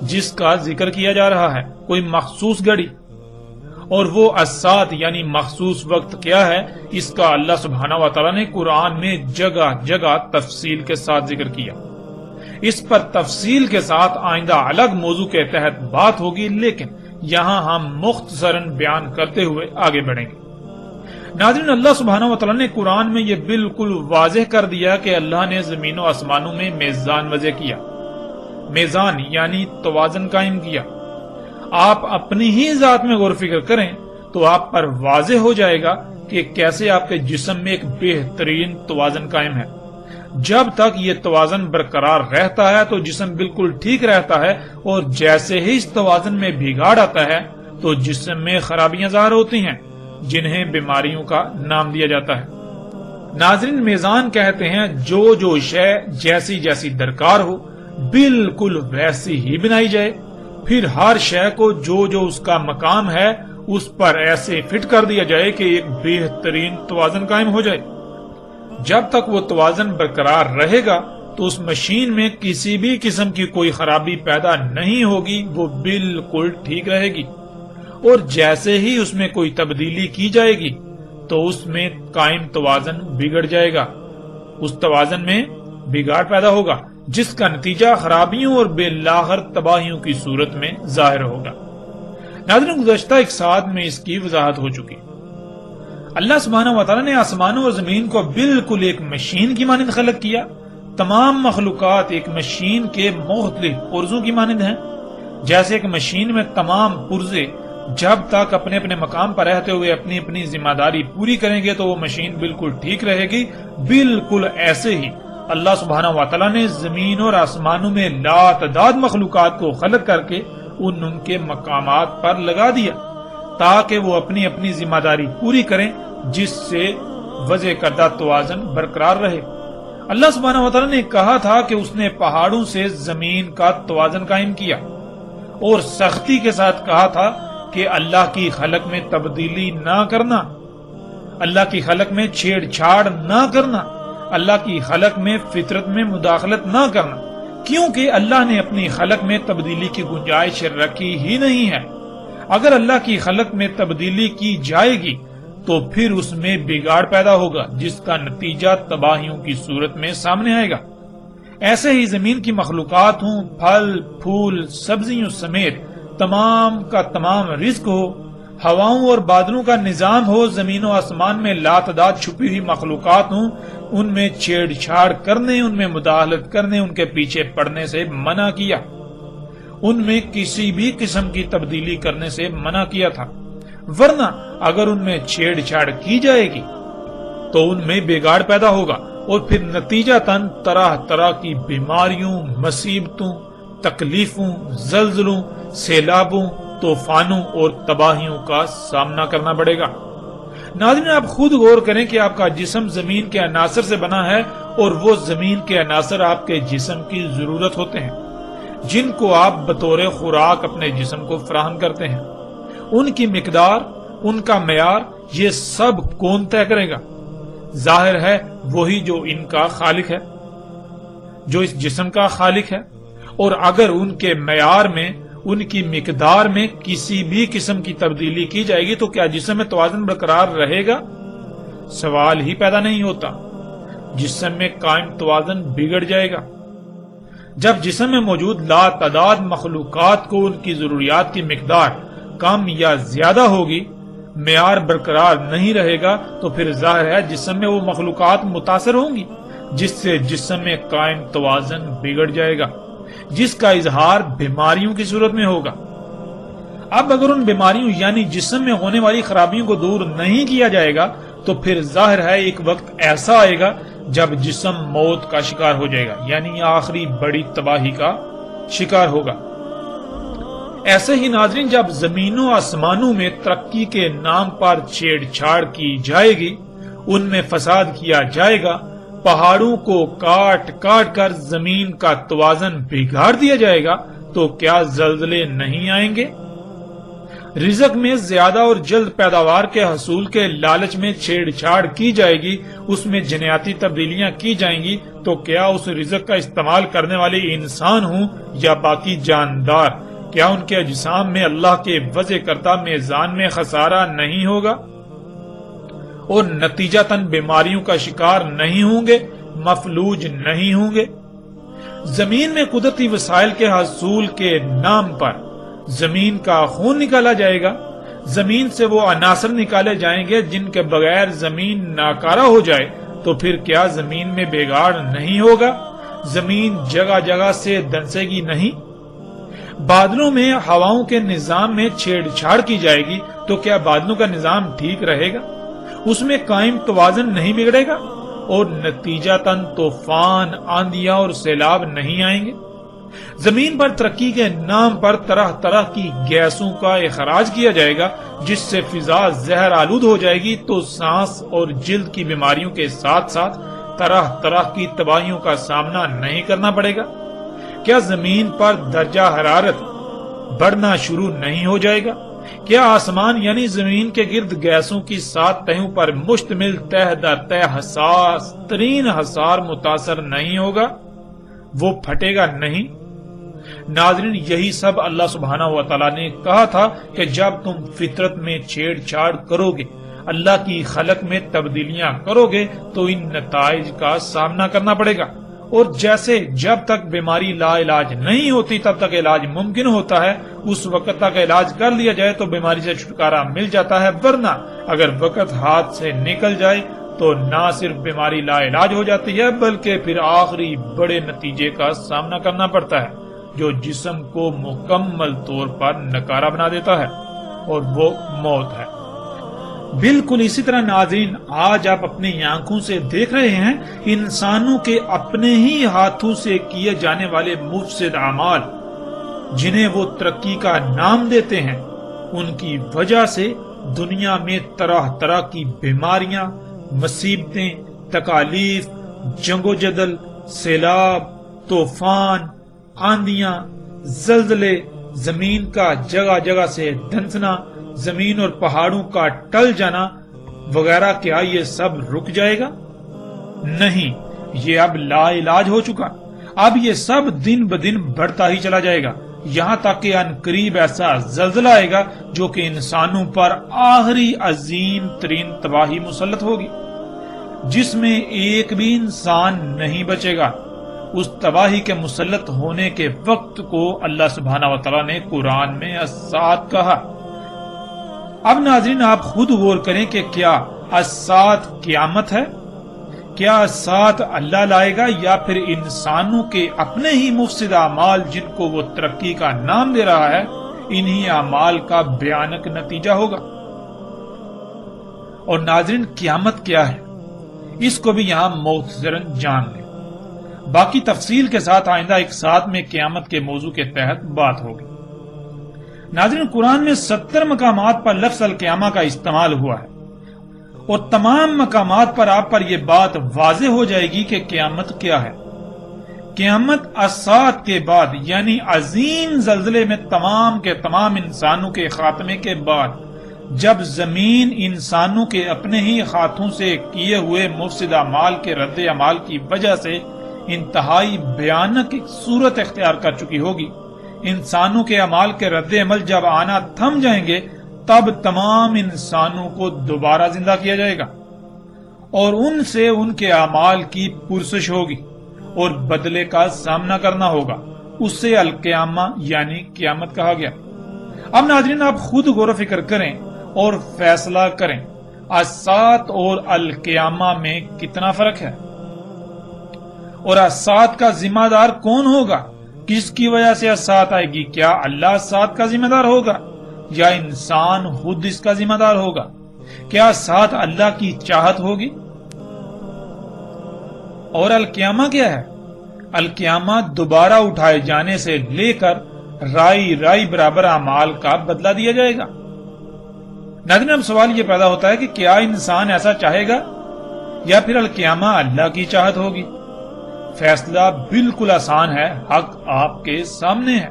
جس کا ذکر کیا جا رہا ہے، کوئی مخصوص گھڑی۔ اور وہ السات یعنی مخصوص وقت کیا ہے، اس کا اللہ سبحانہ و تعالیٰ نے قرآن میں جگہ جگہ تفصیل کے ساتھ ذکر کیا۔ اس پر تفصیل کے ساتھ آئندہ الگ موضوع کے تحت بات ہوگی، لیکن یہاں ہم مختصراً بیان کرتے ہوئے آگے بڑھیں گے۔ ناظرین اللہ سبحانہ و تعالیٰ نے قرآن میں یہ بالکل واضح کر دیا کہ اللہ نے زمین و آسمانوں میں میزان وضع کیا، میزان یعنی توازن قائم کیا۔ آپ اپنی ہی ذات میں غور و فکر کریں تو آپ پر واضح ہو جائے گا کہ کیسے آپ کے جسم میں ایک بہترین توازن قائم ہے۔ جب تک یہ توازن برقرار رہتا ہے تو جسم بالکل ٹھیک رہتا ہے، اور جیسے ہی اس توازن میں بگاڑ آتا ہے تو جسم میں خرابیاں ظاہر ہوتی ہیں جنہیں بیماریوں کا نام دیا جاتا ہے۔ ناظرین میزان کہتے ہیں جو شے جیسی جیسی درکار ہو بالکل ویسی ہی بنائی جائے، پھر ہر شے کو جو اس کا مقام ہے اس پر ایسے فٹ کر دیا جائے کہ ایک بہترین توازن قائم ہو جائے۔ جب تک وہ توازن برقرار رہے گا تو اس مشین میں کسی بھی قسم کی کوئی خرابی پیدا نہیں ہوگی، وہ بالکل ٹھیک رہے گی۔ اور جیسے ہی اس میں کوئی تبدیلی کی جائے گی تو اس میں قائم توازن بگڑ جائے گا، اس توازن میں بگاڑ پیدا ہوگا جس کا نتیجہ خرابیوں اور بالآخر تباہیوں کی صورت میں ظاہر ہوگا۔ ناظرین گزشتہ ایک ساتھ میں اس کی وضاحت ہو چکی۔ اللہ سبحانہ و تعالیٰ نے آسمانوں اور زمین کو بالکل ایک مشین کی مانند خلق کیا۔ تمام مخلوقات ایک مشین کے مختلف پرزوں کی مانند ہیں۔ جیسے ایک مشین میں تمام پرزے جب تک اپنے اپنے مقام پر رہتے ہوئے اپنی اپنی ذمہ داری پوری کریں گے تو وہ مشین بالکل ٹھیک رہے گی، بالکل ایسے ہی اللہ سبحانہ و تعالیٰ نے زمین اور آسمانوں میں لاتعداد مخلوقات کو خلق کر کے ان کے مقامات پر لگا دیا تاکہ وہ اپنی اپنی ذمہ داری پوری کریں، جس سے وضع کردہ توازن برقرار رہے۔ اللہ سبحانہ و تعالیٰ نے کہا تھا کہ اس نے پہاڑوں سے زمین کا توازن قائم کیا، اور سختی کے ساتھ کہا تھا کہ اللہ کی خلق میں تبدیلی نہ کرنا، اللہ کی خلق میں چھیڑ چھاڑ نہ کرنا، اللہ کی خلق میں فطرت میں مداخلت نہ کرنا، کیونکہ اللہ نے اپنی خلق میں تبدیلی کی گنجائش رکھی ہی نہیں ہے۔ اگر اللہ کی خلق میں تبدیلی کی جائے گی تو پھر اس میں بگاڑ پیدا ہوگا جس کا نتیجہ تباہیوں کی صورت میں سامنے آئے گا۔ ایسے ہی زمین کی مخلوقات ہوں، پھل پھول سبزیوں سمیت تمام کا تمام رزق ہو، ہواؤں اور بادلوں کا نظام ہو، زمین و آسمان میں لاتعداد چھپی ہوئی مخلوقات ہوں، ان میں چھیڑ چھاڑ کرنے، ان میں مداخلت کرنے، ان کے پیچھے پڑنے سے منع کیا، ان میں کسی بھی قسم کی تبدیلی کرنے سے منع کیا تھا، ورنہ اگر ان میں چھیڑ چھاڑ کی جائے گی تو ان میں بگاڑ پیدا ہوگا اور پھر نتیجتاً طرح طرح کی بیماریوں، مصیبتوں، تکلیفوں، زلزلوں، سیلابوں، طوفانوں اور تباہیوں کا سامنا کرنا پڑے گا۔ ناظرین، آپ خود غور کریں کہ آپ کا جسم زمین کے عناصر سے بنا ہے اور وہ زمین کے عناصر آپ کے جسم کی ضرورت ہوتے ہیں، جن کو آپ بطور خوراک اپنے جسم کو فراہم کرتے ہیں۔ ان کی مقدار، ان کا معیار، یہ سب کون طے کرے گا؟ ظاہر ہے وہی جو ان کا خالق ہے، جو اس جسم کا خالق ہے۔ اور اگر ان کے معیار میں، ان کی مقدار میں کسی بھی قسم کی تبدیلی کی جائے گی تو کیا جسم میں توازن برقرار رہے گا؟ سوال ہی پیدا نہیں ہوتا۔ جسم میں قائم توازن بگڑ جائے گا۔ جب جسم میں موجود لا تعداد مخلوقات کو ان کی ضروریات کی مقدار کم یا زیادہ ہوگی، معیار برقرار نہیں رہے گا، تو پھر ظاہر ہے جسم میں وہ مخلوقات متاثر ہوں گی، جس سے جسم میں قائم توازن بگڑ جائے گا، جس کا اظہار بیماریوں کی صورت میں ہوگا۔ اب اگر ان بیماریوں یعنی جسم میں ہونے والی خرابیوں کو دور نہیں کیا جائے گا تو پھر ظاہر ہے ایک وقت ایسا آئے گا جب جسم موت کا شکار ہو جائے گا، یعنی آخری بڑی تباہی کا شکار ہوگا۔ ایسے ہی ناظرین، جب زمینوں آسمانوں میں ترقی کے نام پر چھیڑ چھاڑ کی جائے گی، ان میں فساد کیا جائے گا، پہاڑوں کو کاٹ کاٹ کر زمین کا توازن بگاڑ دیا جائے گا، تو کیا زلزلے نہیں آئیں گے؟ رزق میں زیادہ اور جلد پیداوار کے حصول کے لالچ میں چھیڑ چھاڑ کی جائے گی، اس میں جنیاتی تبدیلیاں کی جائیں گی، تو کیا اس رزق کا استعمال کرنے والے انسان ہوں یا باقی جاندار، کیا ان کے اجسام میں اللہ کے وضع کردہ میزان میں خسارہ نہیں ہوگا اور نتیجتاً بیماریوں کا شکار نہیں ہوں گے، مفلوج نہیں ہوں گے؟ زمین میں قدرتی وسائل کے حصول کے نام پر زمین کا خون نکالا جائے گا، زمین سے وہ عناصر نکالے جائیں گے جن کے بغیر زمین ناکارہ ہو جائے، تو پھر کیا زمین میں بگاڑ نہیں ہوگا؟ زمین جگہ جگہ سے دنسے گی نہیں؟ بادلوں میں ہواؤں کے نظام میں چھیڑ چھاڑ کی جائے گی تو کیا بادلوں کا نظام ٹھیک رہے گا؟ اس میں قائم توازن نہیں بگڑے گا اور نتیجتاً طوفان، آندھیاں اور سیلاب نہیں آئیں گے؟ زمین پر ترقی کے نام پر طرح طرح کی گیسوں کا اخراج کیا جائے گا جس سے فضا زہر آلود ہو جائے گی، تو سانس اور جلد کی بیماریوں کے ساتھ ساتھ طرح طرح کی تباہیوں کا سامنا نہیں کرنا پڑے گا؟ کیا زمین پر درجہ حرارت بڑھنا شروع نہیں ہو جائے گا؟ کیا آسمان یعنی زمین کے گرد گیسوں کی 7 تہوں پر مشتمل تہ در تہ حساس ترین حصار متاثر نہیں ہوگا؟ وہ پھٹے گا نہیں؟ ناظرین، یہی سب اللہ سبحانہ و تعالیٰ نے کہا تھا کہ جب تم فطرت میں چھیڑ چھاڑ کرو گے، اللہ کی خلق میں تبدیلیاں کرو گے، تو ان نتائج کا سامنا کرنا پڑے گا۔ اور جیسے جب تک بیماری لا علاج نہیں ہوتی تب تک علاج ممکن ہوتا ہے، اس وقت تک علاج کر لیا جائے تو بیماری سے چھٹکارا مل جاتا ہے، ورنہ اگر وقت ہاتھ سے نکل جائے تو نہ صرف بیماری لا علاج ہو جاتی ہے بلکہ پھر آخری بڑے نتیجے کا سامنا کرنا پڑتا ہے جو جسم کو مکمل طور پر نکارہ بنا دیتا ہے، اور وہ موت ہے۔ بالکل اسی طرح ناظرین، آج آپ اپنی آنکھوں سے دیکھ رہے ہیں انسانوں کے اپنے ہی ہاتھوں سے کیے جانے والے مفسد اعمال، جنہیں وہ ترقی کا نام دیتے ہیں، ان کی وجہ سے دنیا میں طرح طرح کی بیماریاں، مصیبتیں، تکالیف، جنگ و جدل، سیلاب، طوفان، آندھیاں، زلزلے، زمین کا جگہ جگہ سے دھنسنا، زمین اور پہاڑوں کا ٹل جانا وغیرہ، کیا یہ سب رک جائے گا؟ نہیں، یہ اب لا علاج ہو چکا۔ اب یہ سب دن بدن بڑھتا ہی چلا جائے گا، یہاں تک کہ عنقریب ایسا زلزلہ آئے گا جو کہ انسانوں پر آخری عظیم ترین تباہی مسلط ہوگی، جس میں ایک بھی انسان نہیں بچے گا۔ اس تباہی کے مسلط ہونے کے وقت کو اللہ سبحانہ و تعالیٰ نے قرآن میں الساعۃ کہا۔ اب ناظرین، آپ خود غور کریں کہ کیا الساعۃ قیامت ہے؟ کیا الساعۃ اللہ لائے گا یا پھر انسانوں کے اپنے ہی مفسد اعمال جن کو وہ ترقی کا نام دے رہا ہے، انہی اعمال کا بھیانک نتیجہ ہوگا؟ اور ناظرین، قیامت کیا ہے؟ اس کو بھی یہاں مختصراً جان لیں، باقی تفصیل کے ساتھ آئندہ ایک ساتھ میں قیامت کے موضوع کے تحت بات ہوگی۔ ناظرین، قرآن میں 70 مقامات پر لفظ القیامہ کا استعمال ہوا ہے، اور تمام مقامات پر آپ پر یہ بات واضح ہو جائے گی کہ قیامت کیا ہے۔ قیامت الساعۃ کے بعد یعنی عظیم زلزلے میں تمام کے تمام انسانوں کے خاتمے کے بعد، جب زمین انسانوں کے اپنے ہی ہاتھوں سے کیے ہوئے مفسد اعمال کے رد عمل کی وجہ سے انتہائی بھیانک صورت اختیار کر چکی ہوگی، انسانوں کے اعمال کے رد عمل جب آنا تھم جائیں گے، تب تمام انسانوں کو دوبارہ زندہ کیا جائے گا اور ان سے ان کے اعمال کی پرسش ہوگی اور بدلے کا سامنا کرنا ہوگا۔ اس سے القیامہ یعنی قیامت کہا گیا۔ اب ناظرین، آپ خود غور و فکر کریں اور فیصلہ کریں، الساعۃ اور القیامہ میں کتنا فرق ہے، اور الساعۃ کا ذمہ دار کون ہوگا؟ کس کی وجہ سے الساعۃ آئے گی؟ کیا اللہ الساعۃ کا ذمہ دار ہوگا یا انسان خود اس کا ذمہ دار ہوگا؟ کیا الساعۃ اللہ کی چاہت ہوگی؟ اور القیامہ کیا ہے؟ القیامہ دوبارہ اٹھائے جانے سے لے کر رائی برابر اعمال کا بدلہ دیا جائے گا۔ ناظرین، اب سوال یہ پیدا ہوتا ہے کہ کیا انسان ایسا چاہے گا یا پھر القیامہ اللہ کی چاہت ہوگی؟ فیصلہ بالکل آسان ہے، حق آپ کے سامنے ہے۔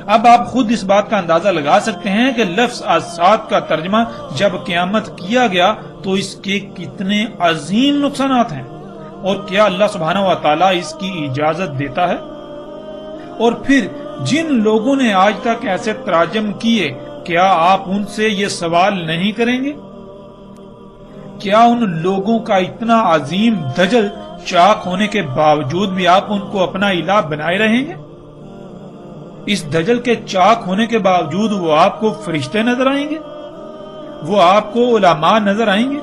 اب آپ خود اس بات کا اندازہ لگا سکتے ہیں کہ لفظ الساعۃ کا ترجمہ جب قیامت کیا گیا تو اس کے کتنے عظیم نقصانات ہیں، اور کیا اللہ سبحانہ و تعالیٰ اس کی اجازت دیتا ہے؟ اور پھر جن لوگوں نے آج تک ایسے تراجم کیے، کیا آپ ان سے یہ سوال نہیں کریں گے؟ کیا ان لوگوں کا اتنا عظیم دجل چاک ہونے کے باوجود بھی آپ ان کو اپنا الہ بنائے رہیں گے؟ اس دجل کے چاک ہونے کے باوجود وہ آپ کو فرشتے نظر آئیں گے؟ وہ آپ کو علماء نظر آئیں گے؟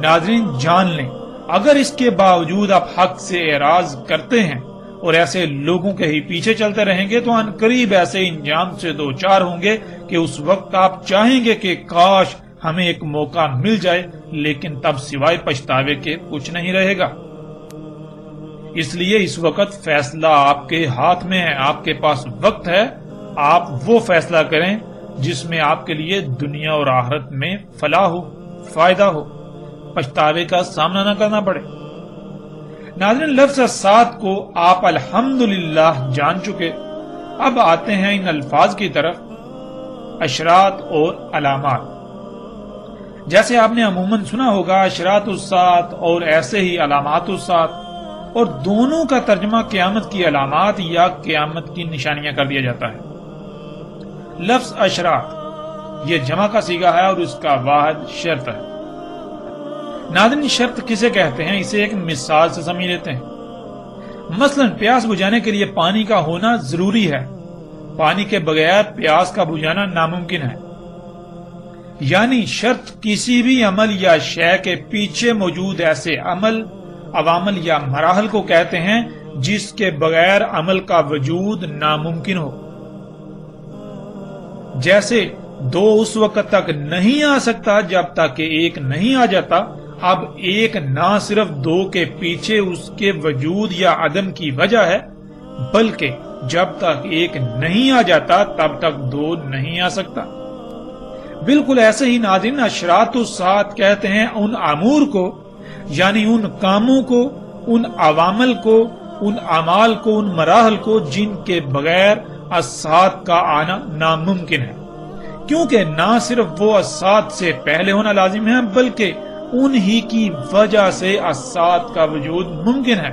ناظرین، جان لیں، اگر اس کے باوجود آپ حق سے اعراض کرتے ہیں اور ایسے لوگوں کے ہی پیچھے چلتے رہیں گے تو عنقریب ایسے انجام سے دوچار ہوں گے کہ اس وقت آپ چاہیں گے کہ کاش ہمیں ایک موقع مل جائے، لیکن تب سوائے پچھتاوے کے کچھ نہیں رہے گا۔ اس لیے اس وقت فیصلہ آپ کے ہاتھ میں ہے، آپ کے پاس وقت ہے، آپ وہ فیصلہ کریں جس میں آپ کے لیے دنیا اور آخرت میں فلاح ہو، فائدہ ہو، پچھتاوے کا سامنا نہ کرنا پڑے۔ ناظرین، لفظ الساعۃ کو آپ الحمدللہ جان چکے، اب آتے ہیں ان الفاظ کی طرف، اشراط اور علامات۔ جیسے آپ نے عموماً سنا ہوگا اشراط الساعۃ اور ایسے ہی علامات الساعۃ، اور دونوں کا ترجمہ قیامت کی علامات یا قیامت کی نشانیاں کر دیا جاتا ہے۔ لفظ اشراط یہ جمع کا صیغہ ہے اور اس کا واحد شرط ہے۔ ناظرین، شرط کسے کہتے ہیں اسے ایک مثال سے سمجھ لیتے ہیں۔ مثلا پیاس بجھانے کے لیے پانی کا ہونا ضروری ہے، پانی کے بغیر پیاس کا بجھانا ناممکن ہے۔ یعنی شرط کسی بھی عمل یا شے کے پیچھے موجود ایسے عوامل یا مراحل کو کہتے ہیں جس کے بغیر عمل کا وجود ناممکن ہو۔ جیسے دو اس وقت تک نہیں آ سکتا جب تک کہ ایک نہیں آ جاتا، اب ایک نہ صرف دو کے پیچھے اس کے وجود یا عدم کی وجہ ہے، بلکہ جب تک ایک نہیں آ جاتا تب تک دو نہیں آ سکتا۔ بالکل ایسے ہی ناظرین، اشراط الساعۃ کہتے ہیں ان امور کو، یعنی ان کاموں کو، ان عوامل کو، ان اعمال کو، ان مراحل کو جن کے بغیر الساعۃ کا آنا ناممکن ہے، کیونکہ نہ صرف وہ الساعۃ سے پہلے ہونا لازم ہے بلکہ انہی کی وجہ سے الساعۃ کا وجود ممکن ہے،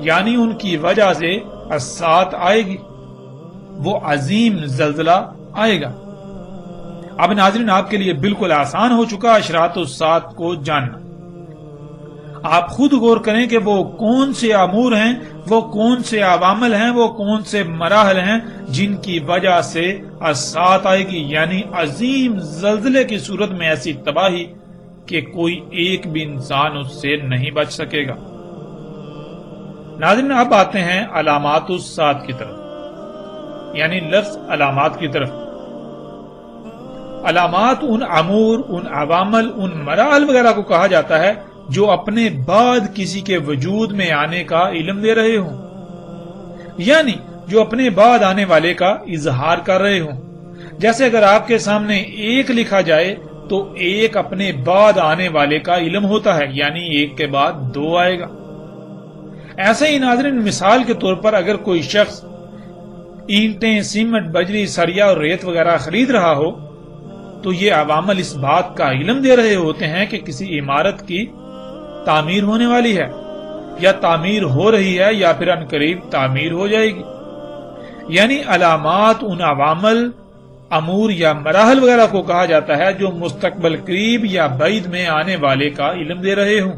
یعنی ان کی وجہ سے الساعۃ آئے گی، وہ عظیم زلزلہ آئے گا۔ اب ناظرین، آپ کے لیے بالکل آسان ہو چکا اشراط الساعۃ کو جاننا۔ آپ خود غور کریں کہ وہ کون سے امور ہیں، وہ کون سے عوامل ہیں، وہ کون سے مراحل ہیں جن کی وجہ سے الساعۃ آئے گی، یعنی عظیم زلزلے کی صورت میں ایسی تباہی کہ کوئی ایک بھی انسان اس سے نہیں بچ سکے گا۔ ناظرین، اب آتے ہیں علامات الساعۃ کی طرف، یعنی لفظ علامات کی طرف۔ علامات ان امور، ان عوامل، ان مراحل وغیرہ کو کہا جاتا ہے جو اپنے بعد کسی کے وجود میں آنے کا علم دے رہے ہوں، یعنی جو اپنے بعد آنے والے کا اظہار کر رہے ہوں۔ جیسے اگر آپ کے سامنے ایک لکھا جائے تو ایک اپنے بعد آنے والے کا علم ہوتا ہے، یعنی ایک کے بعد دو آئے گا۔ ایسے ہی ناظرین، مثال کے طور پر اگر کوئی شخص اینٹیں، سیمنٹ، بجری، سریا اور ریت وغیرہ خرید رہا ہو تو یہ عوامل اس بات کا علم دے رہے ہوتے ہیں کہ کسی عمارت کی تعمیر ہونے والی ہے، یا تعمیر ہو رہی ہے، یا پھر عنقریب تعمیر ہو جائے گی۔ یعنی علامات ان عوامل، امور یا مراحل وغیرہ کو کہا جاتا ہے جو مستقبل قریب یا بعید میں آنے والے کا علم دے رہے ہوں۔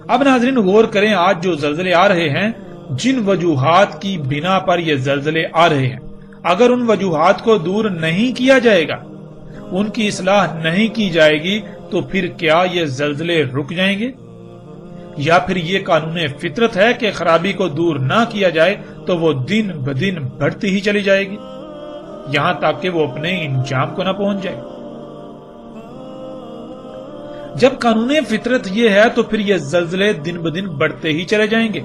اب ناظرین غور کریں، آج جو زلزلے آ رہے ہیں، جن وجوہات کی بنا پر یہ زلزلے آ رہے ہیں، اگر ان وجوہات کو دور نہیں کیا جائے گا، ان کی اصلاح نہیں کی جائے گی، تو پھر کیا یہ زلزلے رک جائیں گے؟ یا پھر یہ قانون فطرت ہے کہ خرابی کو دور نہ کیا جائے تو وہ دن بدن بڑھتی ہی چلی جائے گی، یہاں تک کہ وہ اپنے انجام کو نہ پہنچ جائے۔ جب قانون فطرت یہ ہے تو پھر یہ زلزلے دن بدن بڑھتے ہی چلے جائیں گے۔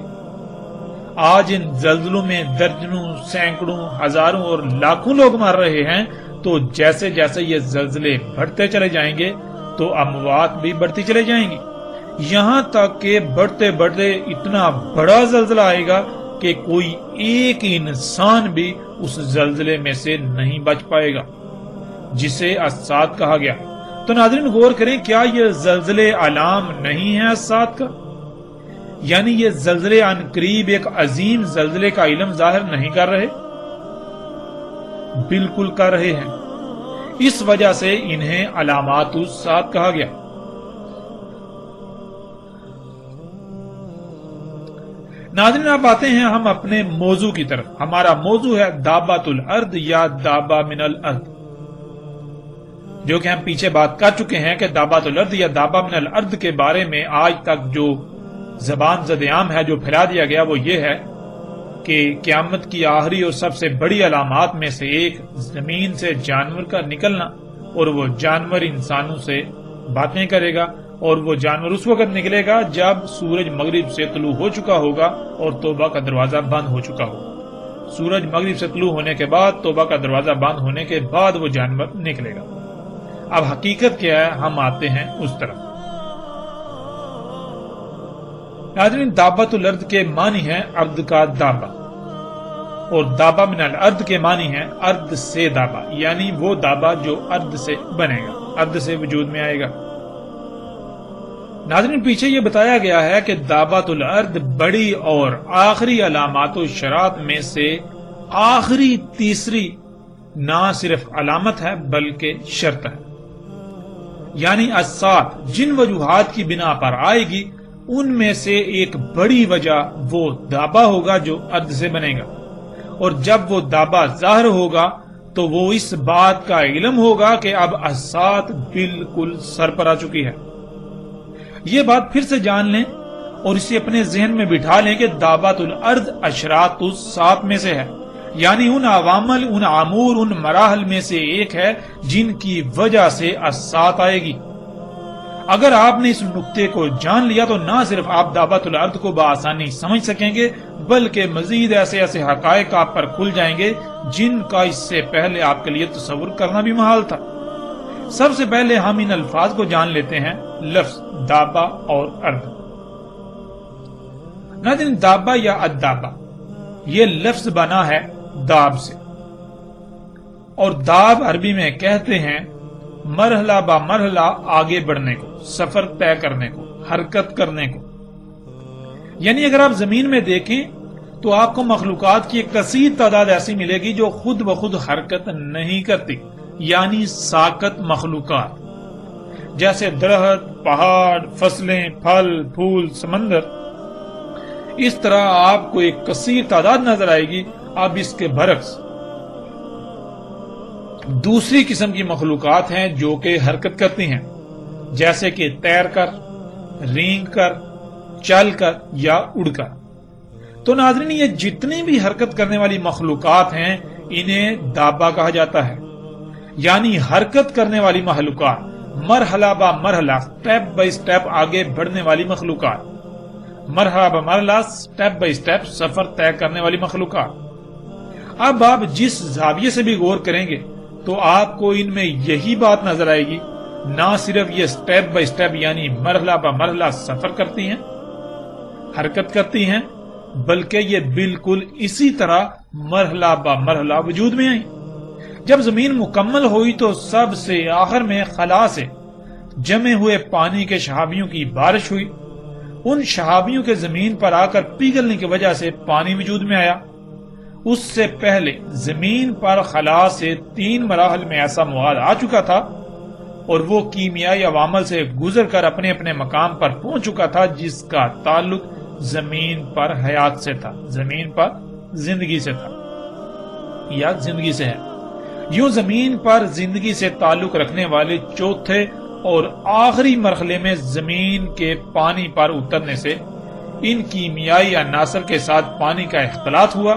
آج ان زلزلوں میں درجنوں، سینکڑوں، ہزاروں اور لاکھوں لوگ مر رہے ہیں، تو جیسے جیسے یہ زلزلے بڑھتے چلے جائیں گے تو اموات بھی بڑھتی چلے جائیں گی، یہاں تک کہ بڑھتے بڑھتے اتنا بڑا زلزلہ آئے گا کہ کوئی ایک انسان بھی اس زلزلے میں سے نہیں بچ پائے گا، جسے اسات کہا گیا۔ تو ناظرین غور کریں، کیا یہ زلزلے علام نہیں ہے اسات کا؟ یعنی یہ زلزلے عن قریب ایک عظیم زلزلے کا علم ظاہر نہیں کر رہے؟ بالکل کر رہے ہیں، اس وجہ سے انہیں علامات الساعت کہا گیا۔ ناظرین اب آتے ہیں ہم اپنے موضوع کی طرف۔ ہمارا موضوع ہے دابۃ الارض یا دابہ من الارض، جو کہ ہم پیچھے بات کر چکے ہیں کہ دابۃ الارض یا دابہ من الارض کے بارے میں آج تک جو زبان زد عام ہے، جو پھیلا دیا گیا، وہ یہ ہے کہ قیامت کی آخری اور سب سے بڑی علامات میں سے ایک زمین سے جانور کا نکلنا، اور وہ جانور انسانوں سے باتیں کرے گا، اور وہ جانور اس وقت نکلے گا جب سورج مغرب سے طلوع ہو چکا ہوگا اور توبہ کا دروازہ بند ہو چکا ہوگا۔ سورج مغرب سے طلوع ہونے کے بعد، توبہ کا دروازہ بند ہونے کے بعد وہ جانور نکلے گا۔ اب حقیقت کیا ہے، ہم آتے ہیں اس طرف۔ ناظرین دابۃ الارض کے معنی ہے ارض کا دابہ، اور دابہ من الارض کے معنی ہے ارض سے دابہ، یعنی وہ دابہ جو ارض سے بنے گا، ارض سے وجود میں آئے گا۔ ناظرین پیچھے یہ بتایا گیا ہے کہ دابۃ الارض بڑی اور آخری علامات و شرائط میں سے آخری تیسری نہ صرف علامت ہے بلکہ شرط ہے، یعنی اسات جن وجوہات کی بنا پر آئے گی ان میں سے ایک بڑی وجہ وہ دابہ ہوگا جو ارض سے بنے گا، اور جب وہ دابہ ظاہر ہوگا تو وہ اس بات کا علم ہوگا کہ اب اسات بالکل سر پر آ چکی ہے۔ یہ بات پھر سے جان لیں اور اسے اپنے ذہن میں بٹھا لیں کہ دابۃ الارض اشراط الساعت میں سے ہے، یعنی ان عوامل، ان امور، ان مراحل میں سے ایک ہے جن کی وجہ سے الساعت آئے گی۔ اگر آپ نے اس نقطے کو جان لیا تو نہ صرف آپ دابۃ الارض کو بآسانی سمجھ سکیں گے، بلکہ مزید ایسے ایسے حقائق آپ پر کھل جائیں گے جن کا اس سے پہلے آپ کے لیے تصور کرنا بھی محال تھا۔ سب سے پہلے ہم ان الفاظ کو جان لیتے ہیں، لفظ دابہ اور ارض۔ ناظرین دابہ یا الدابہ یہ لفظ بنا ہے داب سے، اور داب عربی میں کہتے ہیں مرحلہ با مرحلہ آگے بڑھنے کو، سفر طے کرنے کو، حرکت کرنے کو۔ یعنی اگر آپ زمین میں دیکھیں تو آپ کو مخلوقات کی ایک کثیر تعداد ایسی ملے گی جو خود بخود حرکت نہیں کرتی، یعنی ساکت مخلوقات، جیسے درخت، پہاڑ، فصلیں، پھل، پھول، سمندر۔ اس طرح آپ کو ایک کثیر تعداد نظر آئے گی۔ اب اس کے برعکس دوسری قسم کی مخلوقات ہیں جو کہ حرکت کرتی ہیں، جیسے کہ تیر کر، رینگ کر، چل کر یا اڑ کر۔ تو ناظرین یہ جتنی بھی حرکت کرنے والی مخلوقات ہیں انہیں دابہ کہا جاتا ہے، یعنی حرکت کرنے والی مخلوقات۔ مرحلہ با مرحلہ سٹیپ بائی سٹیپ آگے بڑھنے والی مخلوقات، مرحلہ با مرحلہ سٹیپ بائی سٹیپ سفر طے کرنے والی مخلوقات۔ اب آپ جس زاویے سے بھی غور کریں گے تو آپ کو ان میں یہی بات نظر آئے گی، نہ صرف یہ سٹیپ بائی سٹیپ یعنی مرحلہ با مرحلہ سفر کرتی ہیں، حرکت کرتی ہیں، بلکہ یہ بالکل اسی طرح مرحلہ با مرحلہ وجود میں آئیں۔ جب زمین مکمل ہوئی تو سب سے آخر میں خلا سے جمے ہوئے پانی کے شہابیوں کی بارش ہوئی، ان شہابیوں کے زمین پر آ کر پگھلنے کی وجہ سے پانی وجود میں آیا۔ اس سے پہلے زمین پر خلا سے 3 مراحل میں ایسا مواد آ چکا تھا اور وہ کیمیائی عوامل سے گزر کر اپنے اپنے مقام پر پہنچ چکا تھا، جس کا تعلق زمین پر حیات سے تھا، زمین پر زندگی سے تھا یا زندگی سے ہے۔ یوں زمین پر زندگی سے تعلق رکھنے والے چوتھے اور آخری مرحلے میں زمین کے پانی پر اترنے سے ان کیمیائی عناصر کے ساتھ پانی کا اختلاط ہوا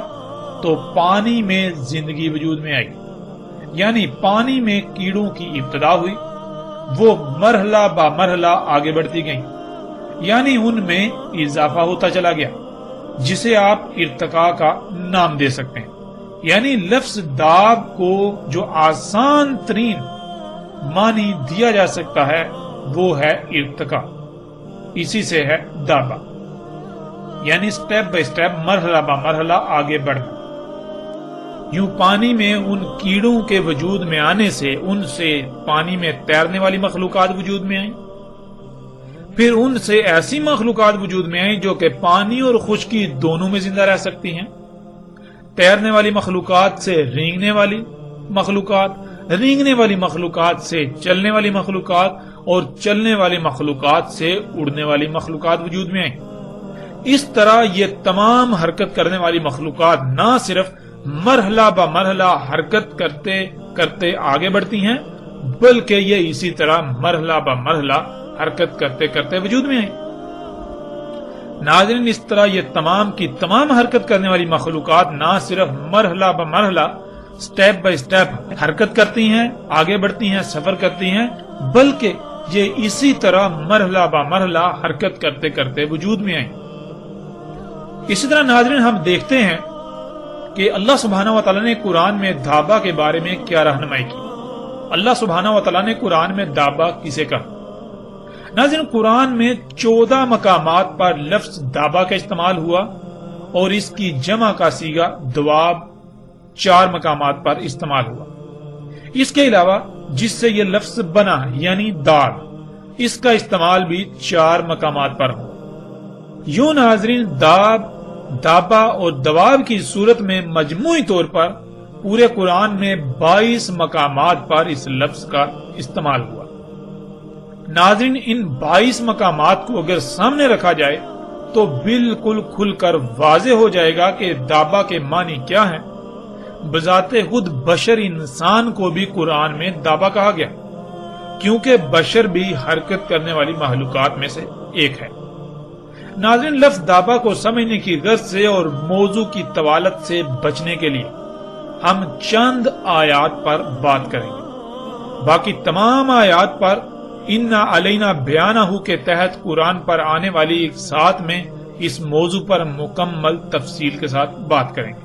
تو پانی میں زندگی وجود میں آئی، یعنی پانی میں کیڑوں کی ابتدا ہوئی، وہ مرحلہ با مرحلہ آگے بڑھتی گئیں، یعنی ان میں اضافہ ہوتا چلا گیا، جسے آپ ارتقاء کا نام دے سکتے ہیں۔ یعنی لفظ داب کو جو آسان ترین معنی دیا جا سکتا ہے وہ ہے ارتقاء، اسی سے ہے دابا، یعنی سٹیپ بائی سٹیپ مرحلہ با مرحلہ آگے بڑھنا۔ یوں پانی میں ان کیڑوں کے وجود میں آنے سے ان سے پانی میں تیرنے والی مخلوقات وجود میں آئیں، پھر ان سے ایسی مخلوقات وجود میں آئیں جو کہ پانی اور خشکی دونوں میں زندہ رہ سکتی ہیں، تیرنے والی مخلوقات سے رینگنے والی مخلوقات، رینگنے والی مخلوقات سے چلنے والی مخلوقات اور چلنے والی مخلوقات سے اڑنے والی مخلوقات وجود میں آئیں۔ اس طرح یہ تمام حرکت کرنے والی مخلوقات نہ صرف مرحلہ با مرحلہ حرکت کرتے کرتے آگے بڑھتی ہیں، بلکہ یہ اسی طرح مرحلہ با مرحلہ حرکت کرتے کرتے وجود میں آئیں۔ ناظرین، اس طرح یہ تمام کی تمام حرکت کرنے والی مخلوقات نہ صرف مرحلہ با مرحلہ سٹیپ بائی سٹیپ حرکت کرتی ہیں، آگے بڑھتی ہیں، سفر کرتی ہیں، بلکہ یہ اسی طرح مرحلہ با مرحلہ حرکت کرتے کرتے وجود میں آئیں۔ اسی طرح ناظرین، ہم دیکھتے ہیں کہ اللہ سبحانہ و تعالیٰ نے قرآن میں دابا کے بارے میں کیا رہنمائی کی۔ اللہ سبحانہ و تعالیٰ نے قرآن میں دابا کسے کہا؟ ناظرین، قرآن میں 14 مقامات پر لفظ دابا کا استعمال ہوا اور اس کی جمع کا صیغہ دواب 4 مقامات پر استعمال ہوا۔ اس کے علاوہ جس سے یہ لفظ بنا یعنی دال، اس کا استعمال بھی 4 مقامات پر ہوا۔ یوں ناظرین، داب، دابا اور دواب کی صورت میں مجموعی طور پر پورے قرآن میں 22 مقامات پر اس لفظ کا استعمال ہوا۔ ناظرین، ان 22 مقامات کو اگر سامنے رکھا جائے تو بالکل کھل کر واضح ہو جائے گا کہ دابا کے معنی کیا ہیں۔ بذات خود بشر انسان کو بھی قرآن میں دابا کہا گیا، کیونکہ بشر بھی حرکت کرنے والی مخلوقات میں سے ایک ہے۔ ناظرین، لفظ دابا کو سمجھنے کی غرض سے اور موضوع کی طوالت سے بچنے کے لیے ہم چند آیات پر بات کریں گے، باقی تمام آیات پر اِنَّا عَلَيْنَا بِيَانَهُ کے تحت قرآن پر آنے والی ایک ساتھ میں اس موضوع پر مکمل تفصیل کے ساتھ بات کریں گے۔